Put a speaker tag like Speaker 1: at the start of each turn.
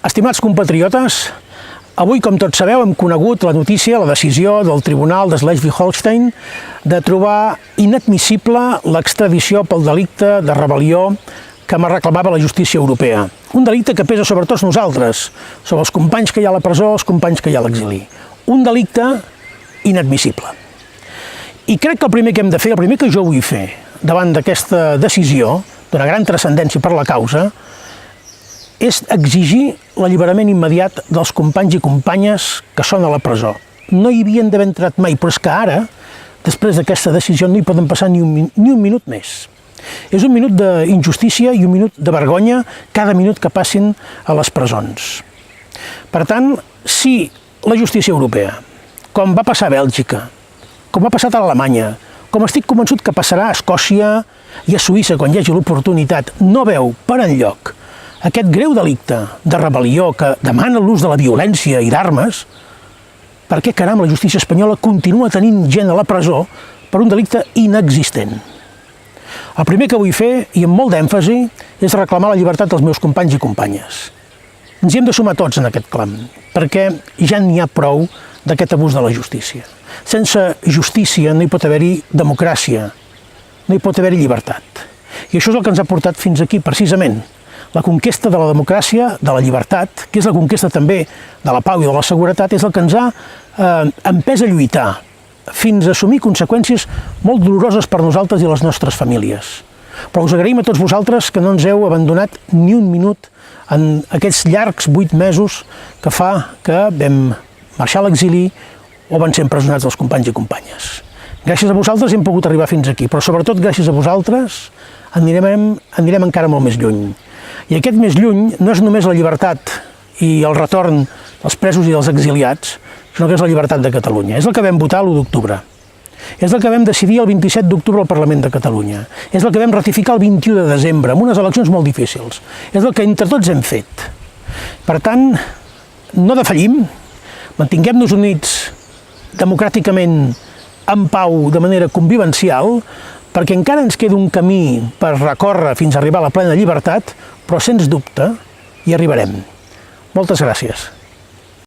Speaker 1: Estimats compatriotes, avui, com tots sabeu, hem conegut la notícia, la decisió del Tribunal de Schleswig-Holstein de trobar inadmissible l'extradició pel delicte de rebel·lió que me reclamava la justícia europea. Un delicte que pesa sobre tots nosaltres, sobre els companys que hi ha a la presó, els companys que hi ha a l'exili. Un delicte inadmissible. I crec que el primer que hem de fer, el primer que jo vull fer davant d'aquesta decisió, d'una gran transcendència per la causa, és exigir l'alliberament immediat dels companys i companyes que són a la presó. No hi havien d'haver entrat mai, però és que ara, després d'aquesta decisió, no hi poden passar ni un minut més. És un minut d'injustícia i un minut de vergonya cada minut que passin a les presons. Per tant, si la justícia europea, com va passar a Bèlgica, com ha passat a Alemanya, com estic convençut que passarà a Escòcia i a Suïssa quan hi hagi l'oportunitat, no veu per enlloc aquest greu delicte de rebel·lió que demana l'ús de la violència i d'armes, per què, caram, la justícia espanyola continua tenint gent a la presó per un delicte inexistent? El primer que vull fer, i amb molt d'èmfasi, és reclamar la llibertat dels meus companys i companyes. Ens hi hem de sumar tots en aquest clam, perquè ja n'hi ha prou d'aquest abús de la justícia. Sense justícia no hi pot haver-hi democràcia, no hi pot haver-hi llibertat. I això és el que ens ha portat fins aquí, precisament. La conquesta de la democràcia, de la llibertat, que és la conquesta també de la pau i de la seguretat, és el que ens ha empès a lluitar fins a assumir conseqüències molt doloroses per nosaltres i les nostres famílies. Però us agraïm a tots vosaltres que no ens heu abandonat ni un minut en aquests llargs 8 mesos que fa que vam marxar a l'exili o van ser empresonats els companys i companyes. Gràcies a vosaltres hem pogut arribar fins aquí, però sobretot gràcies a vosaltres anirem encara molt més lluny. I aquest més lluny no és només la llibertat i el retorn dels presos i dels exiliats, sinó que és la llibertat de Catalunya. És el que vam votar l'1 d'octubre. És el que vam decidir el 27 d'octubre al Parlament de Catalunya. És el que vam ratificar el 21 de desembre, amb unes eleccions molt difícils. És el que entre tots hem fet. Per tant, no defallim, mantinguem-nos units democràticament en pau, de manera convivencial, perquè encara ens queda un camí per recórrer fins a arribar a la plena llibertat, però sens dubte hi arribarem. Moltes gràcies.